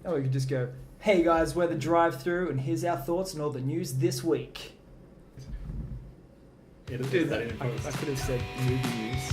Or we could just go, hey guys, we're the drive-through, and here's our thoughts on all the news this week. Yeah, Dude, that in I could have said movie news.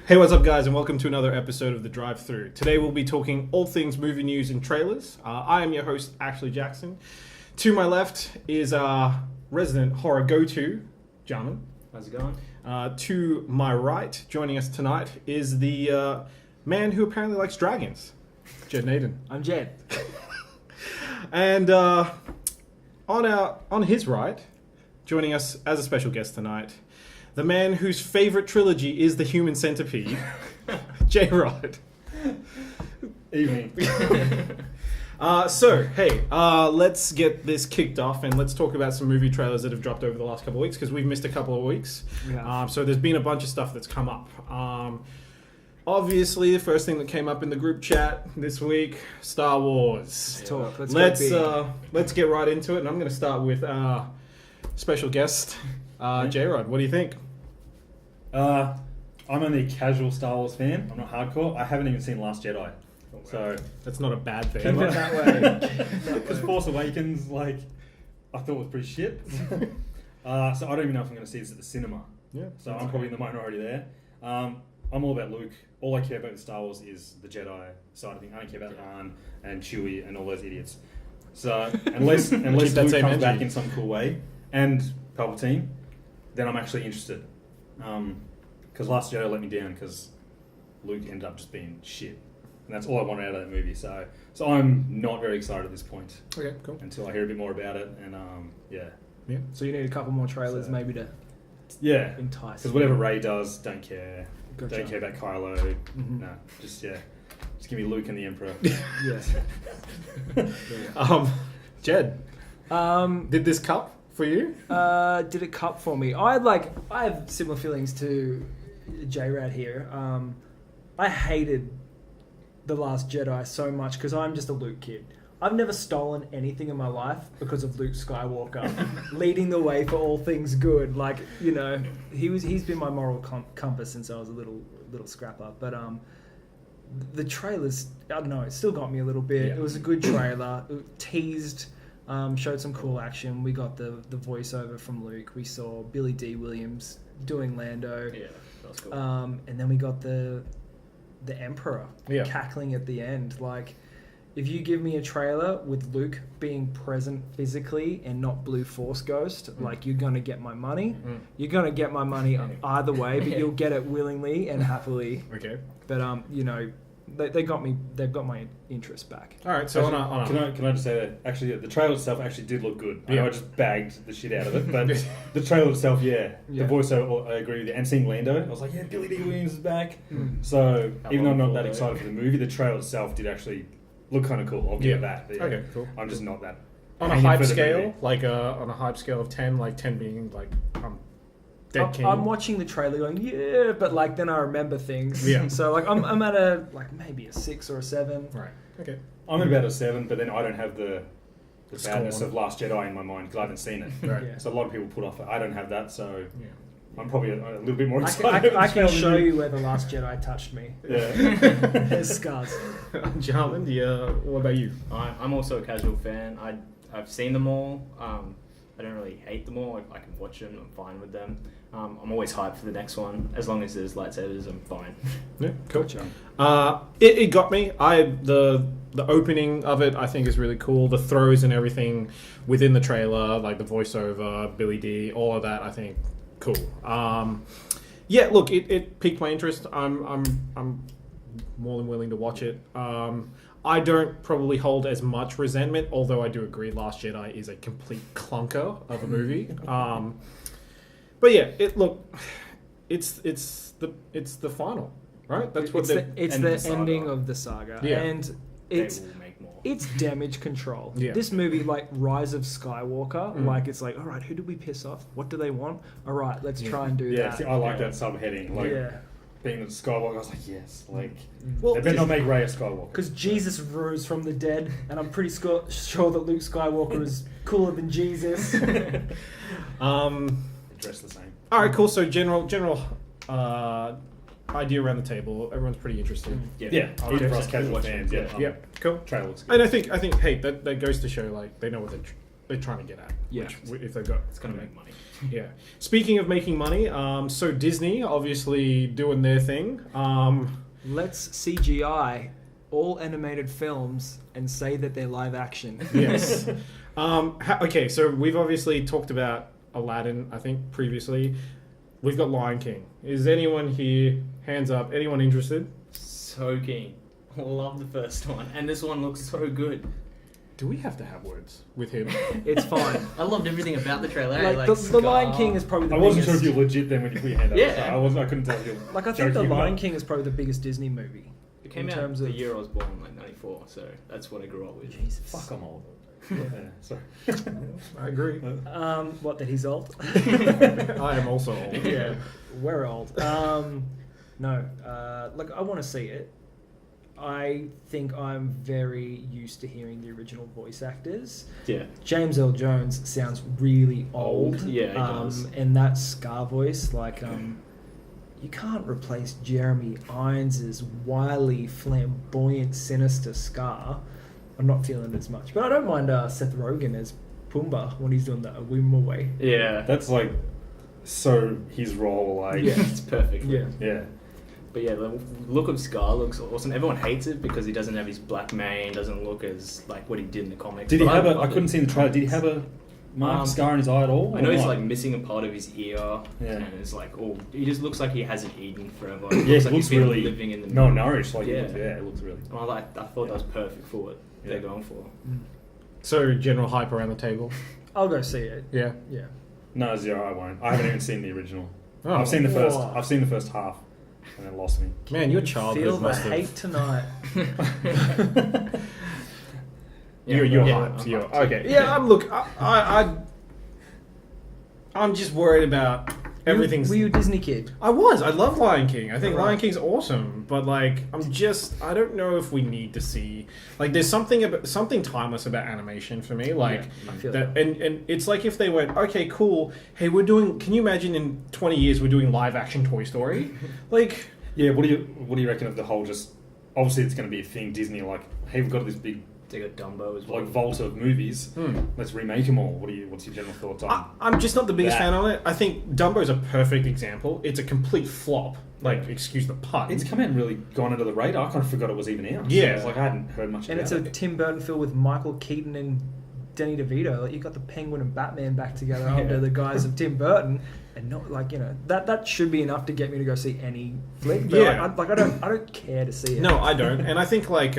Hey, what's up guys, and welcome to another episode of The Drive-Thru. Today we'll be talking all things movie news and trailers. I am your host, Ashley Jackson. To my left is our resident horror go-to, Jarman. How's it going? To my right, joining us tonight, is the man who apparently likes dragons, Jed Naden. I'm Jed. And on his right, joining us as a special guest tonight, the man whose favorite trilogy is The Human Centipede, J-Rod. Evening. Let's get this kicked off and let's talk about some movie trailers that have dropped over the last couple of weeks because we've missed a couple of weeks. So there's been a bunch of stuff that's come up. Obviously, the first thing that came up in the group chat this week, Star Wars. Let's get right into it, and I'm going to start with our special guest, J-Rod. What do you think? I'm only a casual Star Wars fan. I'm not hardcore. I haven't even seen Last Jedi. So that's not a bad thing. Keep it that way. Because Force Awakens, I thought was pretty shit. So I don't even know if I'm going to see this at the cinema. Yeah. So I'm probably in the minority there. I'm all about Luke. All I care about with Star Wars is the Jedi side of things. I don't care about Han and Chewie and all those idiots. So unless Luke comes back in some cool way and Palpatine, then I'm actually interested. Because Last Jedi let me down because Luke ended up just being shit. And that's all I wanted out of that movie. So I'm not very excited at this point. Okay, cool. Until I hear a bit more about it. And yeah. So you need a couple more trailers maybe to entice. Because whatever Rey does, don't care. Gotcha. Don't care about Kylo. Mm-hmm. No, just give me Luke and the Emperor. Jed, did this cup for you? Did it cup for me? I have similar feelings to J-Rad here. I hated The Last Jedi so much because I'm just a Luke kid. I've never stolen anything in my life because of Luke Skywalker leading the way for all things good. He's been my moral compass since I was a little scrapper. But the trailers, I don't know, it still got me a little bit. It was a good trailer. It teased, showed some cool action. We got the voiceover from Luke. We saw Billy D. Williams doing Lando. Yeah, that was cool. And then we got the Emperor cackling at the end. If you give me a trailer with Luke being present physically and not Blue Force Ghost, you're gonna get my money. You're gonna get my money either way, but you'll get it willingly and happily. Okay. But they got me. They've got my interest back. All right. So can I just say that actually the trailer itself actually did look good. I know I just bagged the shit out of it, but the trailer itself, the voiceover, I agree with you. And seeing Lando, I was like, Billy D. Williams is back. So even though I'm not that excited for the movie, the trailer itself did actually look kind of cool. I'll give it that. But, okay, cool. I'm just not that. On a hype scale, on a hype scale of 10, 10 being I'm dead keen. I'm watching the trailer going, but then I remember things. Yeah. So I'm at a maybe a 6 or a 7. Right. Okay. I'm at about a 7, but then I don't have the badness of Last Jedi in my mind because I haven't seen it. Right. Yeah. So a lot of people put off it. I don't have that, so I'm probably a little bit more excited. I can show you where the Last Jedi touched me. Yeah. There's scars. Jarman, what about you? I'm also a casual fan. I've seen them all. I don't really hate them all. I can watch them. I'm fine with them. I'm always hyped for the next one. As long as there's lightsabers, I'm fine. Yeah, cool. It got me. The opening of it, I think, is really cool. The throws and everything within the trailer, the voiceover, Billy D, all of that, I think, cool. Look, it piqued my interest. I'm more than willing to watch it. I don't probably hold as much resentment, although I do agree Last Jedi is a complete clunker of a movie. But yeah, it's the final, right? That's what it's the ending of the saga, and it's damage control. Yeah. This movie, Rise of Skywalker, it's all right, who do we piss off? What do they want? All right, let's try and do that. See, I like that subheading. being the Skywalker, I was like, yes, like Well, they better not make Rey a Skywalker. Because Jesus rose from the dead, and I'm pretty sure that Luke Skywalker is cooler than Jesus. Dressed the same. All right, cool. So general idea around the table. Everyone's pretty interested. Yeah. Even for us casual fans. Yeah. Cool. Trailer looks good. And I think, hey, that goes to show like they know what they're trying to get at. Yeah. Which, if they've got, It's gonna make money. Yeah. Speaking of making money, so Disney obviously doing their thing. Let's CGI all animated films and say that they're live action. Yes. Okay, so we've obviously talked about Aladdin, I think, previously. We've got Lion King. Is anyone here, hands up, anyone interested? So keen. Love the first one, and this one looks so good. Do we have to have words with him? It's fine. I loved everything about the trailer. Like, the Lion King is probably the I wasn't biggest. sure if you're legit then when you put your hand up. Yeah. So I couldn't tell if you were Like, I think the joking or Lion not. King is probably the biggest Disney movie. It came in out terms the of year I was born, like '94, so that's what I grew up with. Jesus. Fuck, I'm old. Yeah, sorry. I agree. What, that he's old? I am also old. Yeah, we're old. No, like, I want to see it. I think I'm very used to hearing the original voice actors. Yeah. James L. Jones sounds really old. Yeah, he does. And that Scar voice, like, you can't replace Jeremy Irons' wily, flamboyant, sinister Scar. I'm not feeling it as much. But I don't mind Seth Rogen as Pumbaa when he's doing the Awimaway. Yeah. That's like so his role, like Yeah. It's perfect. Yeah. yeah. But yeah, the look of Scar looks awesome. Everyone hates it because he doesn't have his black mane, doesn't look as like what he did in the comics. Did he But have a? love I couldn't it. see the trailer. Did he have a mark scar in his eye at all? I know or he's not? like missing a part of his ear, Yeah. and it's like, oh, he just looks like he hasn't eaten forever. Yeah, It it looks like looks he's been really living in the malnourished. Like Yeah. it looks really. And I thought that was perfect for what they're going for. So general hype around the table. I'll go see it. Yeah. Yeah. No, zero. I won't. I haven't even seen the original. Oh. I've seen the first. Whoa. I've seen the first half, and it lost me. Man, your Feel childhood the must have. hate tonight. You're Yeah, hyped. I'm You're, hyped. okay. Yeah. Look, I'm just worried about everything's. Were you a Disney kid? I was. I love Lion King. I think Right. Lion King's awesome, but like, I don't know if we need to see like. There's something timeless about animation for me. Like I feel that, and it's like if they went, okay, cool. Hey, we're doing. Can you imagine in 20 years we're doing live action Toy Story? Like, Yeah. What do you reckon of the whole? Just obviously it's going to be a thing. Disney like, hey, we've got this big They got Dumbo as well. like vault of movies. Let's remake them all. What's your general thoughts on? I'm just not the biggest That. fan on it. I think Dumbo's a perfect example. It's a complete flop. Like, excuse the pun. It's come out and really gone under the radar. I kind of forgot it was even out. Yeah. So it's like I hadn't heard much And about it's a it. Tim Burton film with Michael Keaton and Danny DeVito. Like, you got the Penguin and Batman back together under the guise of Tim Burton, and not like, you know, that should be enough to get me to go see any flick. But Yeah. I don't care to see it. No, I don't. And I think like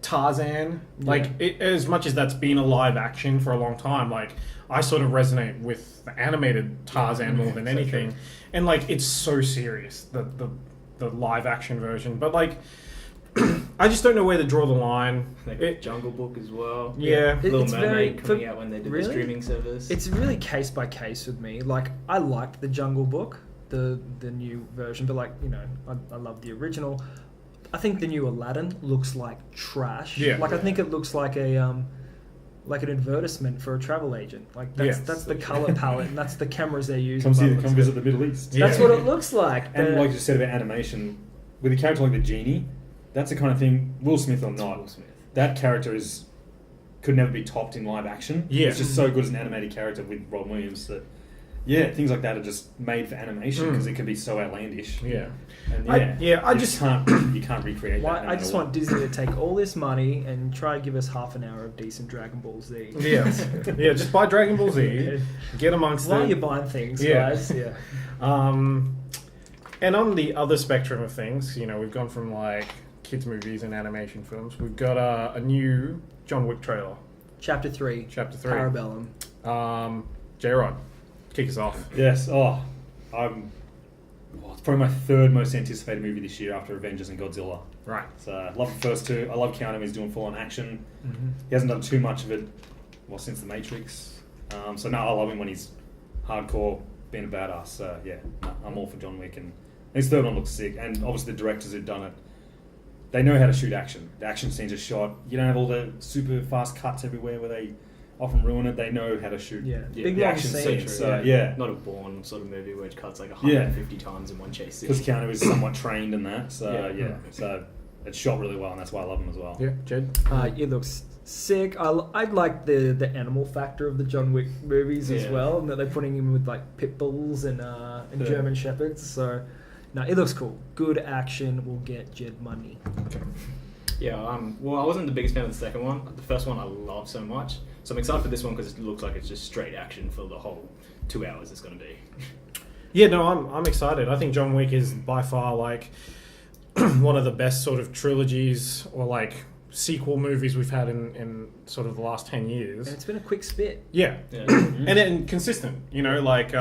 Tarzan, like it, as much as that's been a live action for a long time, like I sort of resonate with the animated Tarzan more than anything. And like it's so serious, the live action version. But like I just don't know where to draw the line. They got Jungle Book as well. Yeah. Little It's Mermaid very- coming out when they did really? the streaming service. It's really case by case with me. Like, I liked the Jungle Book, the new version, but like, you know, I love the original. I think the new Aladdin looks like trash. Yeah. Like, I think it looks like a like an advertisement for a travel agent. Like, that's the color palette and that's the cameras they're using. Come visit the Middle East. Yeah. That's what it looks like. And like you said about animation, with a character like the genie, that's the kind of thing. Will Smith or not, Will Smith. that character could never be topped in live action. Yeah. It's just so good as an animated character with Rob Williams that, yeah, things like that are just made for animation because it can be so outlandish. Yeah. And I you just- can't recreate Why, that. no I just matter want Disney to take all this money and try to give us half an hour of decent Dragon Ball Z. Yeah. Yeah, just buy Dragon Ball Z. Get amongst While it. you're buying things, Yeah. guys. Yeah. And on the other spectrum of things, you know, we've gone from like kids' movies and animation films. We've got a new John Wick trailer. Chapter 3. Chapter 3. Parabellum. J-Rod, kick us off. Yes. It's probably my third most anticipated movie this year after Avengers and Godzilla. Right. So I love the first two. I love Keanu. He's doing full-on action. Mm-hmm. He hasn't done too much of it, since The Matrix. So now I love him when he's hardcore being a badass. So yeah, I'm all for John Wick, and his third one looks sick. And obviously the directors who've done it, they know how to shoot action. The action scenes are shot. You don't have all the super fast cuts everywhere where they often ruin it. They know how to shoot big the long action scenes. scenes. So yeah, Not a Bourne sort of movie where it cuts like 150 times in one chase scene. because Keanu is somewhat trained in that. So so it's shot really well, and that's why I love him as well. Yeah, Jed. It looks sick. I like the animal factor of the John Wick movies as well, and that they're putting him with like pit bulls and German shepherds. So no, it looks cool. Good action will get Jed money. Okay. Yeah, well, I wasn't the biggest fan of the second one. The first one I love so much. So I'm excited for this one because it looks like it's just straight action for the whole 2 hours it's going to be. Yeah, no, I'm excited. I think John Wick is by far like one of the best sort of trilogies or like sequel movies we've had in sort of the last 10 years. And it's been a quick spit. Yeah. and consistent. You know, like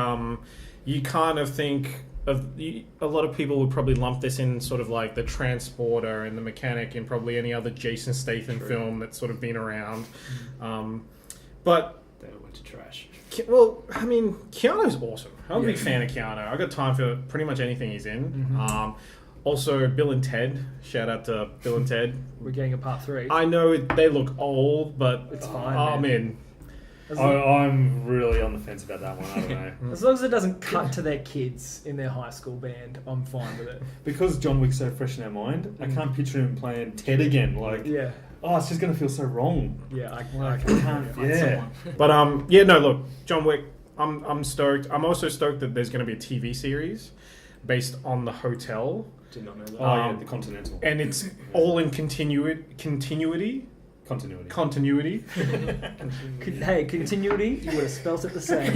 you kind of think of a lot of people would probably lump this in sort of like the Transporter and the Mechanic and probably any other Jason Statham film that's sort of been around. But They went to trash. well, I mean, Keanu's awesome. I'm a big fan of Keanu. I got time for pretty much anything he's in. Also, Bill and Ted. Shout out to Bill and Ted. We're getting a part 3. I know they look old, but It's fine, I'm man. in. I'm really on the fence about that one. I don't know. As long as it doesn't cut to their kids in their high school band, I'm fine with it. Because John Wick's so fresh in our mind, I can't picture him playing Ted again. Like, Yeah. it's just going to feel so wrong. Yeah, I can't. Yeah. But yeah, no, look, John Wick. I'm stoked. I'm also stoked that there's going to be a TV series based on the hotel, Did not know that. The Continental. and it's all in continuity. Continuity. Hey, continuity, you would have spelt it the same.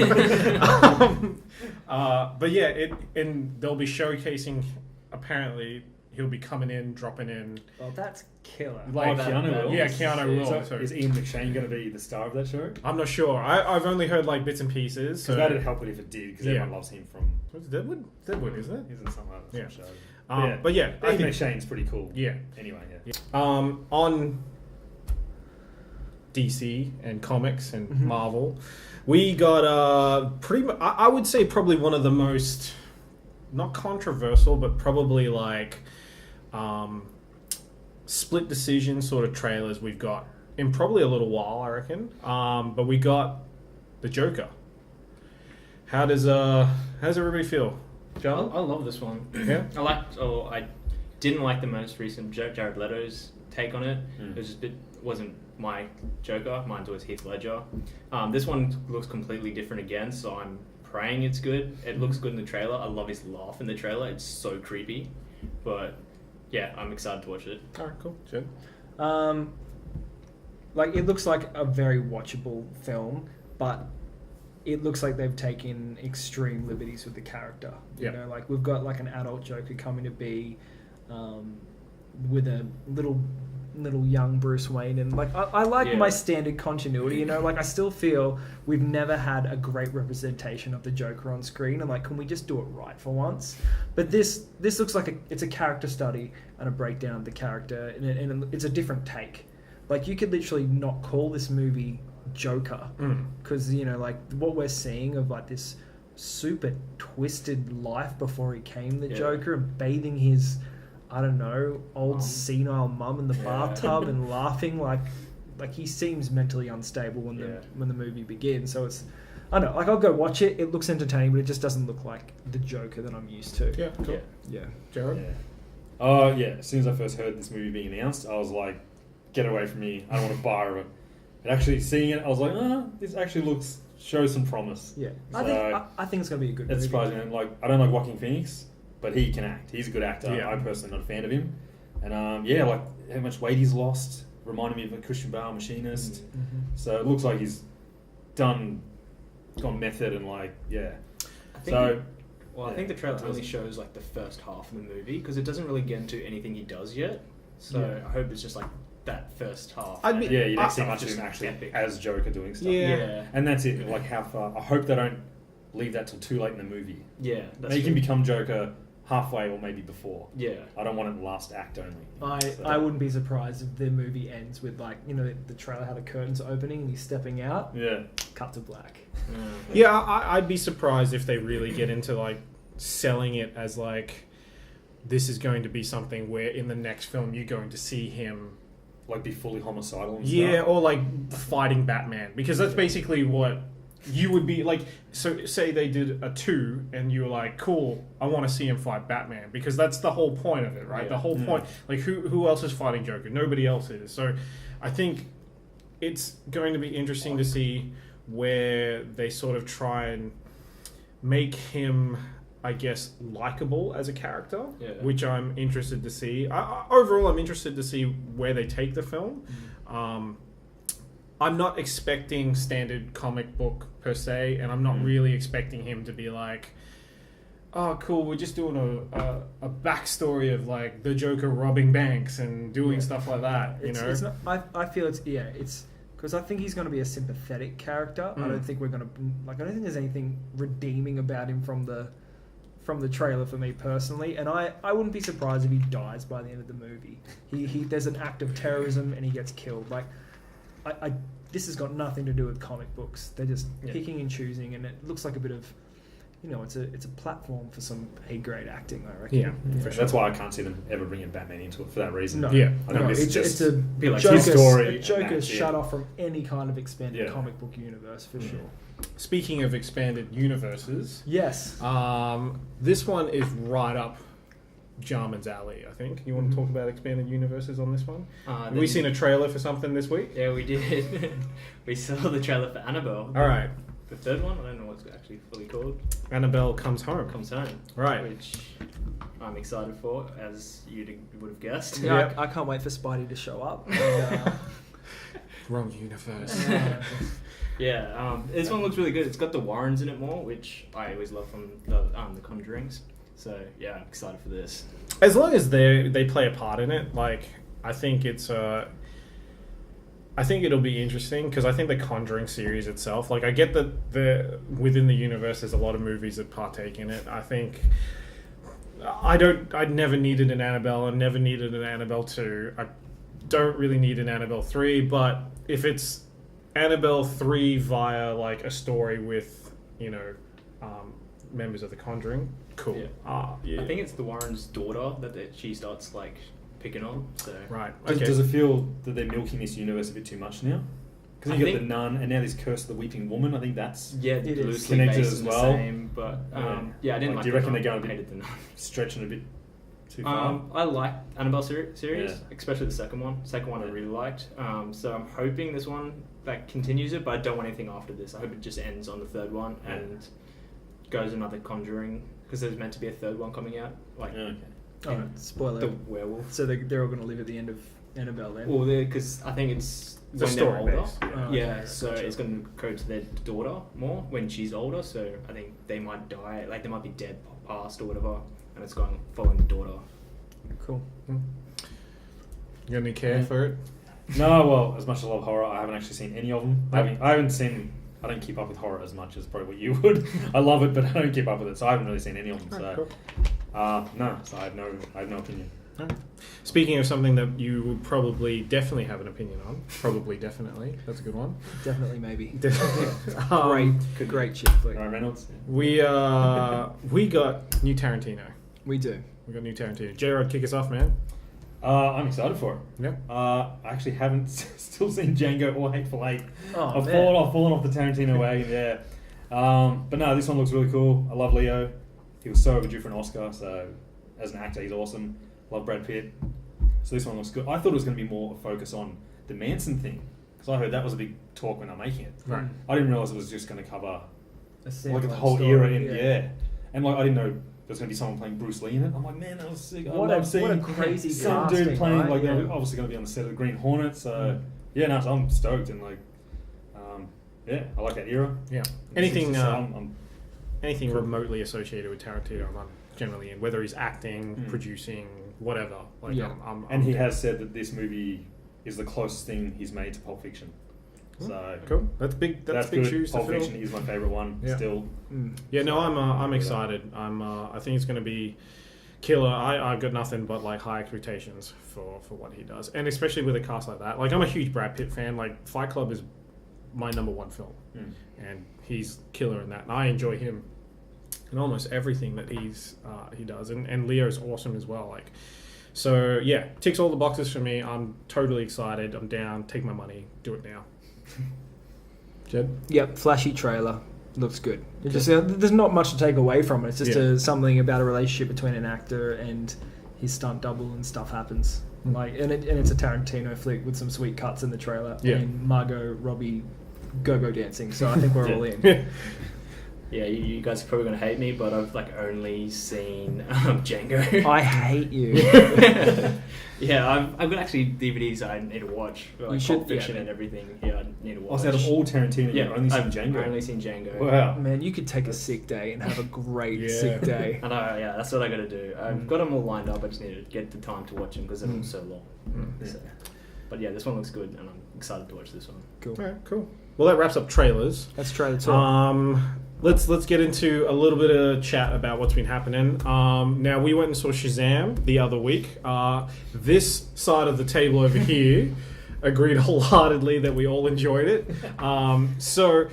But yeah, and they'll be showcasing. Apparently, he'll be coming in, dropping in. Well, that's killer. Like Keanu will. Yeah, Keanu will. So is Ian McShane going to be the star of that show? I'm not sure. I've only heard like bits and pieces. Because that'd help it if it did, because everyone loves him from... What's Deadwood? Deadwood, isn't it? He's in some other show. But yeah, I Ian think McShane's pretty cool. Yeah. Anyway, on DC and comics and Marvel, we got pretty much, I would say probably one of the most, not controversial, but probably like split decision sort of trailers we've got in probably a little while, I reckon. But we got the Joker. How does everybody feel? John? I love this one. Yeah. I didn't like the most recent Jared Leto's take on it. It was just wasn't my Joker. Mine's always Heath Ledger. This one looks completely different again, so I'm praying it's good. It looks good in the trailer. I love his laugh in the trailer. It's so creepy. But yeah, I'm excited to watch it. Alright, cool. Jed? Like, it looks like a very watchable film, but it looks like they've taken extreme liberties with the character. You know, like we've got like an adult Joker coming to be with a little young Bruce Wayne, and like I like my standard continuity. You know, like I still feel we've never had a great representation of the Joker on screen, and like, can we just do it right for once? But this looks like it's a character study and a breakdown of the character, and it's a different take. Like, you could literally not call this movie Joker, because you know, like what we're seeing of like this super twisted life before he became the Joker, and bathing his, I don't know, old senile mum in the bathtub and laughing like he seems mentally unstable when the movie begins. So it's, I don't know, like I'll go watch it. It looks entertaining, but it just doesn't look like the Joker that I'm used to. Yeah, cool. Yeah. Jared? As soon as I first heard this movie being announced, I was like, get away from me, I don't want to borrow it. And actually seeing it, I was like, this actually shows some promise. Yeah. So, I think it's going to be a good movie. It's surprising. And like, I don't like Joaquin Phoenix, but he can act. He's a good actor. Yeah. I'm personally not a fan of him. And like how much weight he's lost reminded me of a Christian Bale Machinist. So it looks like he's gone method and like, I think the trailer only shows like the first half of the movie, because it doesn't really get into anything he does yet. So I hope it's just like that first half. you don't see much of just him actually epic. as Joker doing stuff. Yeah. And that's it. Like how far. I hope they don't leave that till too late in the movie. Yeah, that's He can true. become Joker halfway or maybe before. Yeah. I don't want it last act only. I wouldn't be surprised if the movie ends with like, you know, the trailer how the curtains are opening and he's stepping out. Yeah. Cut to black. Yeah, I'd be surprised if they really get into like selling it as like this is going to be something where in the next film you're going to see him like be fully homicidal and yeah, stuff. or like fighting Batman, because that's basically what you would be like. So say they did a 2 and you were like, cool, I want to see him fight Batman, because that's the whole point of it, right? Yeah. The whole point, like who else is fighting Joker? Nobody else is. So I think it's going to be interesting to see where they sort of try and make him, I guess, likable as a character, which I'm interested to see. Overall, I'm interested to see where they take the film. I'm not expecting standard comic book per se, and I'm not really expecting him to be like, oh, cool, we're just doing a backstory of like the Joker robbing banks and doing stuff like that. It's not, I feel it's because I think he's going to be a sympathetic character. I don't think we're going to I don't think there's anything redeeming about him from the trailer for me personally, and I wouldn't be surprised if he dies by the end of the movie. He there's an act of terrorism and he gets killed. Like this has got nothing to do with comic books. They're just picking and choosing, and it looks like a bit of, you know, it's a platform for some A-grade acting, I reckon. Yeah, for sure. That's why I can't see them ever bringing Batman into it for that reason. No, I think it's a be like Joker's, his story. Joker's shut off from any kind of expanded comic book universe for sure. Speaking of expanded universes, yes, this one is right up Jarman's alley, I think. You want to talk about expanded universes on this one? Have we seen a trailer for something this week? Yeah, we did. We saw the trailer for Annabelle. All right. The third one? I don't know what's actually fully called. Annabelle Comes Home. Comes Home. Right. Which I'm excited for, as you would have guessed. Yeah, I can't wait for Spidey to show up. And, wrong universe. This one looks really good. It's got the Warrens in it more, which I always love from the Conjurings. So yeah, I'm excited for this. As long as they play a part in it, like I think it's I think it'll be interesting, because I think the Conjuring series itself, like I get that within the universe there's a lot of movies that partake in it. I think I never needed an Annabelle. I never needed an Annabelle 2. I don't really need an Annabelle 3, but if it's Annabelle 3 via like a story with, you know, members of the Conjuring, cool. I think it's the Warren's daughter that she starts like picking on. So right. Does it feel that they're milking this universe a bit too much now? Because you got the nun, and now this Curse of the Weeping Woman. I think that's loosely connected based as on well. The same, but I didn't like. Do you reckon they're going to be stretching a bit too far? I like Annabelle series, especially the second one. Second one I really liked. So I'm hoping this one that continues it, but I don't want anything after this. I hope it just ends on the third one and goes another Conjuring, because there's meant to be a third one coming out. Spoiler. The werewolf. So they're all going to live at the end of Annabelle then? Well, because I think it's the when they're older. based. So it's going to go to their daughter more when she's older. So I think they might die, like they might be dead past or whatever, and it's following the daughter. Cool. You got any care for it? No, well, as much as I love horror, I haven't actually seen any of them. I don't keep up with horror as much as probably what you would. I love it, but I don't keep up with it, so I haven't really seen any of them. So I have no opinion. Speaking of something that you would probably definitely have an opinion on, definitely. That's a good one. Definitely, maybe. Great chick flick. Ryan Reynolds. We got new Tarantino. We do. We got new Tarantino. J-Rod, kick us off, man. I'm excited for it. Yeah. I actually haven't still seen Django or Hateful Eight. I've fallen off the Tarantino wagon. Yeah. But no, this one looks really cool. I love Leo. He was so overdue for an Oscar. So as an actor, he's awesome. Love Brad Pitt. So this one looks good. I thought it was going to be more a focus on the Manson thing, because I heard that was a big talk when I'm making it. Right. I didn't realize it was just going to cover the whole era. And like I didn't know there's going to be someone playing Bruce Lee in it. I'm like, man, that was sick. What a crazy some casting, dude playing, right? like, they're obviously going to be on the set of the Green Hornet. So, so I'm stoked. And, like, I like that era. Yeah. Anything remotely associated with Tarantino, I'm generally in. Whether he's acting, producing, whatever. Like, he has said that this movie is the closest thing he's made to Pulp Fiction. So cool. That's big. That's big good. shoes Pulp to fill. Fiction is my favorite one still. Yeah, no, I'm excited. I think it's going to be killer. I've got nothing but like high expectations for what he does, and especially with a cast like that. Like I'm a huge Brad Pitt fan. Like Fight Club is my number one film, and he's killer in that. And I enjoy him in almost everything that he does, and Leo's awesome as well. Like, so yeah, ticks all the boxes for me. I'm totally excited. I'm down. Take my money. Do it now. Jed? Yep, flashy trailer. Looks good. It's just, there's not much to take away from it. It's just something about a relationship between an actor and his stunt double, and stuff happens. Like, and it's a Tarantino flick with some sweet cuts in the trailer. Yeah. And Margot Robbie go dancing. So I think we're all in. Yeah, you guys are probably going to hate me, but I've like only seen Django. I hate you. Yeah, I've got actually DVDs I need to watch. Like should, Pulp Fiction and everything. Yeah, I need to watch. Also, out of all Tarantino, you've only seen Django. I've only seen Django. Wow. Man, you could take a sick day and have a great sick day. I know, yeah, that's what I got to do. I've got them all lined up. I just need to get the time to watch them because they're all so long. So, but yeah, this one looks good, and I'm excited to watch this one. Cool. All right, cool. Well, that wraps up trailers. Let's try the talk. Let's get into a little bit of chat about what's been happening. Now, we went and saw Shazam the other week. This side of the table over here agreed wholeheartedly that we all enjoyed it. So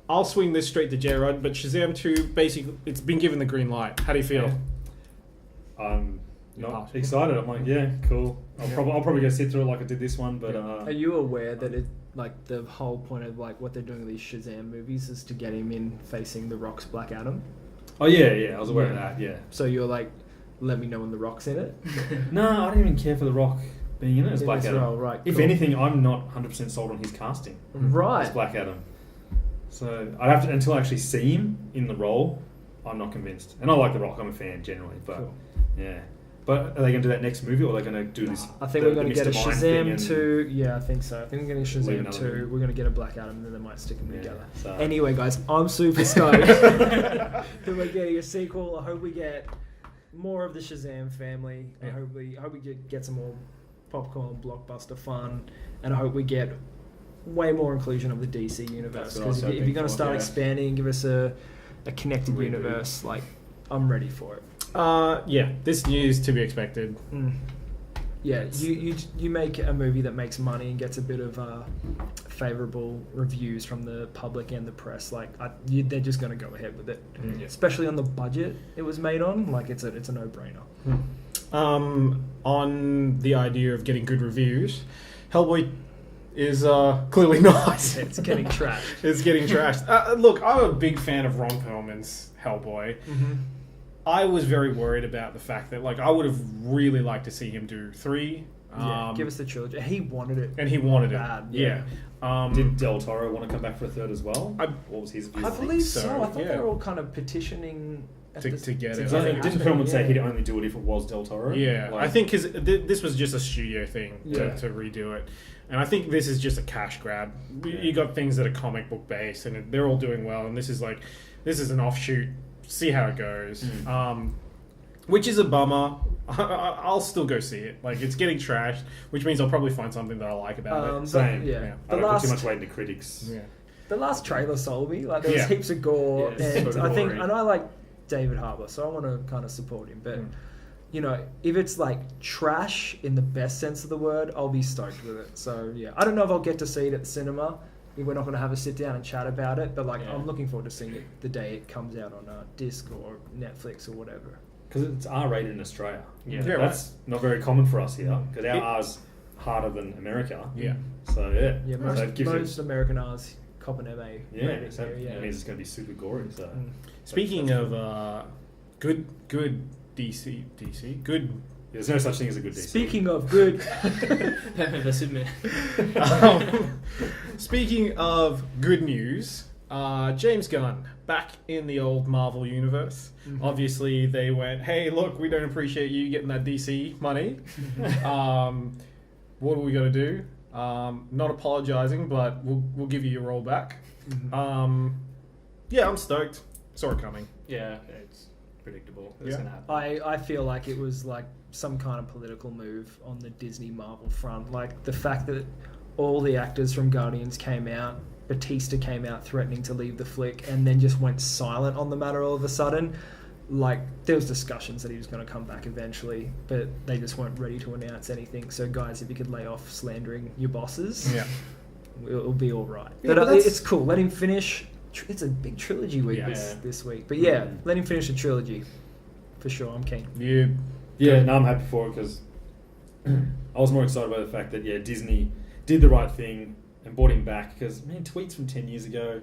I'll swing this straight to J-Rod, but Shazam 2, basically, it's been given the green light. How do you feel? I'm not excited. I'm like, yeah, cool. I'll probably go sit through it like I did this one, but... Are you aware that it, like, the whole point of like what they're doing with these Shazam movies is to get him in facing The Rock's Black Adam? Oh yeah, I was aware of that, yeah. So you're like, let me know when The Rock's in it? No, I don't even care for The Rock being in it as Black Adam. Role, right, If cool. anything, I'm not 100% sold on his casting Right. as Black Adam. So I'd have to, until I actually see him in the role, I'm not convinced. And I like The Rock, I'm a fan generally, but Cool. yeah. But are they going to do that next movie, or are they going to do this? I think we're going to get a Mr. Mind thing Shazam 2. Yeah, I think so. I think we're getting leave Shazam another 2. movie. We're going to get a Black Adam, and then they might stick them together. So. Anyway, guys, I'm super stoked that we're getting a sequel. I hope we get more of the Shazam family. Yeah. I hope we get some more popcorn blockbuster fun, and I hope we get way more inclusion of the DC universe. That's what I Because was if you're going to hoping start for, expanding and give us a connected Reboot. universe, like, I'm ready for it. Yeah, this news to be expected. Yeah, you make a movie that makes money and gets a bit of favourable reviews from the public and the press. Like, they're just going to go ahead with it, especially on the budget it was made on. Like, it's a no-brainer. On the idea of getting good reviews, Hellboy is clearly not. It's getting trashed. It's getting trashed. Look, I'm a big fan of Ron Perlman's Hellboy. I was very worried about the fact that, like, I would have really liked to see him do 3. Give us the trilogy. He wanted it. And he wanted bad, it. Yeah. Did Del Toro want to come back for a third as well? What was his view? I believe so. so, I thought yeah. they were all kind of petitioning to get it. Because I think, didn't Perlman say yeah. he'd only do it if it was Del Toro? Yeah, Like, I think because this was just a studio thing Yeah. to redo it. And I think this is just a cash grab. You got things that are comic book based and they're all doing well. And this is an offshoot. See how it goes. Which is a bummer. I'll still go see it. Like, it's getting trashed, which means I'll probably find something that I like about it. Same. Yeah. I don't put too much weight into critics. Yeah. The last trailer sold me. Like, there was heaps of gore, Yeah, and so I think, gory. and I like David Harbour, so I want to kind of support him. But you know, if it's like trash in the best sense of the word, I'll be stoked with it. So yeah, I don't know if I'll get to see it at the cinema. We're not going to have a sit down and chat about it, but like, I'm looking forward to seeing it the day it comes out on disc or Netflix or whatever. Because it's R-rated in Australia. Yeah, That's not very common for us here. Because our R's harder than America. Yeah. So yeah. Yeah, So it gives most American R's cop an MA. Yeah, rating so here, yeah. it means it's going to be super gory. So. Speaking of good DC, good. There's no such thing as a good DC. Speaking of good, That's it, man. Speaking of good news, James Gunn back in the old Marvel universe. Obviously, they went, "Hey, look, we don't appreciate you getting that DC money. What are we gonna do? Not apologizing, but we'll give you your role back." Yeah, I'm stoked. Saw it coming. Yeah, it's predictable. It's gonna happen. I feel like it was like some kind of political move on the Disney Marvel front. Like the fact that all the actors from Guardians came out, Batista came out threatening to leave the flick, and then just went silent on the matter all of a sudden. like there was discussions that he was going to come back eventually, but they just weren't ready to announce anything. So guys, if you could lay off slandering your bosses, Yeah. it'll be all right. Yeah, but but that's- it's cool. Let him finish. It's a big trilogy week this week. But yeah, let him finish the trilogy for sure. I'm keen. No, I'm happy for it because I was more excited by the fact that Disney did the right thing and brought him back. Because man, tweets from 10 years ago,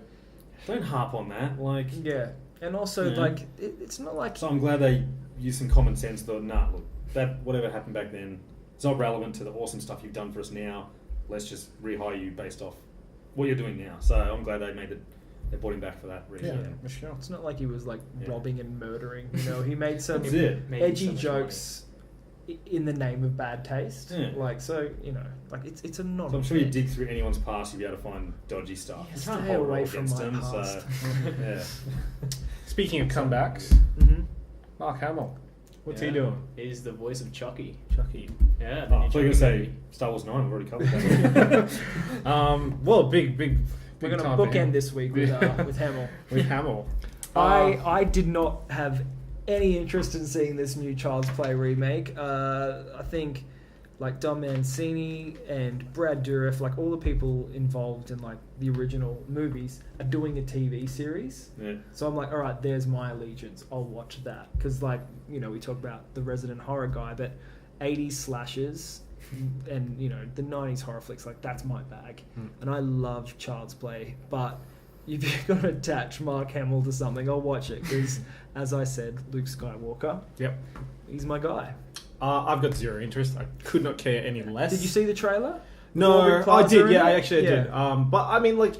don't harp on that. Like, Yeah, and also like it's not like so I'm glad they used some common sense. Thought, nah, look, that whatever happened back then, it's not relevant to the awesome stuff you've done for us now. Let's just rehire you based off what you're doing now. So I'm glad they brought him back for that reason. for sure. it's not like he was like robbing and murdering. You know, he made some That's it. edgy jokes in the name of bad taste. Yeah. Like so, you know, like it's a not. So I'm sure you dig through anyone's past, you'll be able to find dodgy stuff. Yeah, You stay can't hold it away all from against my him, past. So yeah. Speaking of comebacks, Mm-hmm. Mark Hamill. What's he Yeah. doing? He's the voice of Chucky. Chucky. Yeah. Oh, I new thought you were going Chucky to say movie. Star Wars 9, we've already covered that. Well, big We're going to time for him. bookend this week with Hamill. With Hamill. I did not have any interest in seeing this new Child's Play remake. I think like Dom Mancini and Brad Dourif, like all the people involved in like the original movies, are doing a TV series. Yeah. So I'm like, all right, there's my allegiance. I'll watch that because, like, you know, we talk about the resident horror guy, but 80s slashes and you know the 90s horror flicks, like that's my bag, and I love Child's Play. But if you're gonna attach Mark Hamill to something, I'll watch it because, as I said, Luke Skywalker. Yep. He's my guy. I've got zero interest. I could not care any less. Did you see the trailer? No, Aubrey I Plaza did. in Yeah, it? I actually Yeah. did. But I mean, like,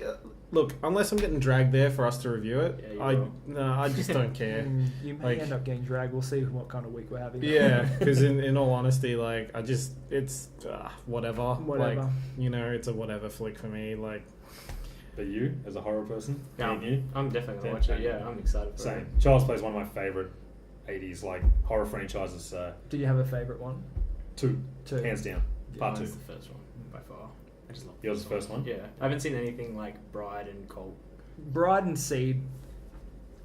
look, unless I'm getting dragged there for us to review it, Yeah, you will. I just don't care. You may Like- end up getting dragged. We'll see what kind of week we're having. Yeah, because in all honesty, like, it's whatever. Whatever. Like, you know, it's a whatever flick for me. Like, But you, as a horror person, Yeah, me and you, I'm definitely Yeah, gonna watch it. same. Yeah, I'm excited for same. it. Child's Play is one of my favourite 80s like horror franchises. So Do you have a favourite one? two, Two. hands down. Part Mine's two. the first one by far. I just love Yours is the first one? Yeah, I haven't seen anything like Bride and Cult. Bride and Seed.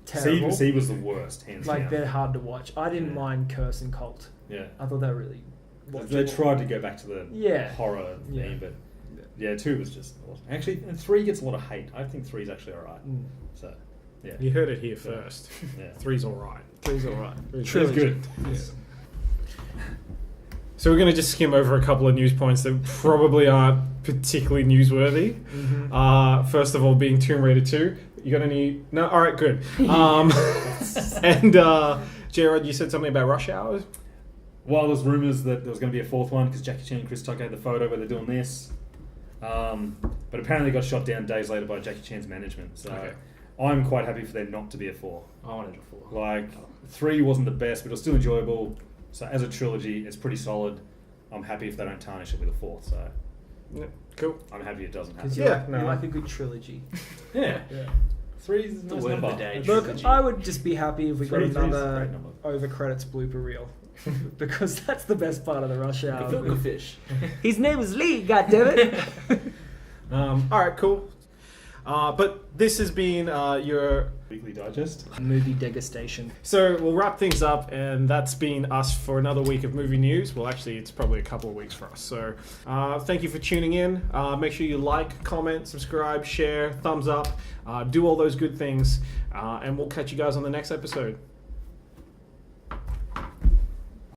Terrible. Seed was the worst, hands Like down. they're hard to watch. I didn't Yeah. mind Curse and Cult. Yeah. I thought they were really. They watchable. tried to go back to the Yeah. horror Yeah. theme, but yeah, 2 was just awesome. Actually, and 3 gets a lot of hate. I think 3 is actually alright. Mm. So, yeah. you heard it here first. Yeah. 3's all right. Three's alright. It's Trilogy. good. Yeah. So we're going to just skim over a couple of news points that probably aren't particularly newsworthy. Mm-hmm. First of all, being Tomb Raider 2. You got any? No? All right, good. And Jared, you said something about Rush Hour? Well, there's rumours that there was going to be a 4th one because Jackie Chan and Chris Tucker had the photo where they're doing this. But apparently it got shot down days later by Jackie Chan's management. So Okay. I'm quite happy for there not to be a 4. I wanted a 4. Like, 3 wasn't the best, but it was still enjoyable. So as a trilogy, it's pretty solid. I'm happy if they don't tarnish it with a 4th. So Yeah, cool. I'm happy it doesn't Because happen. Yeah, you no. like a good trilogy. Yeah. Yeah. 3 is a The nice word of number. the day. Look, Trilogy. I would just be happy if we got 3 is a another great number. over credits blooper reel. Because that's the best part of the Rush Hour. Filter fish. His name is Lee, goddammit. All right, cool. But this has been your... Weekly Digest. Movie degustation. So we'll wrap things up, and that's been us for another week of movie news. Well, actually, it's probably a couple of weeks for us. So thank you for tuning in. Make sure you like, comment, subscribe, share, thumbs up, do all those good things, and we'll catch you guys on the next episode.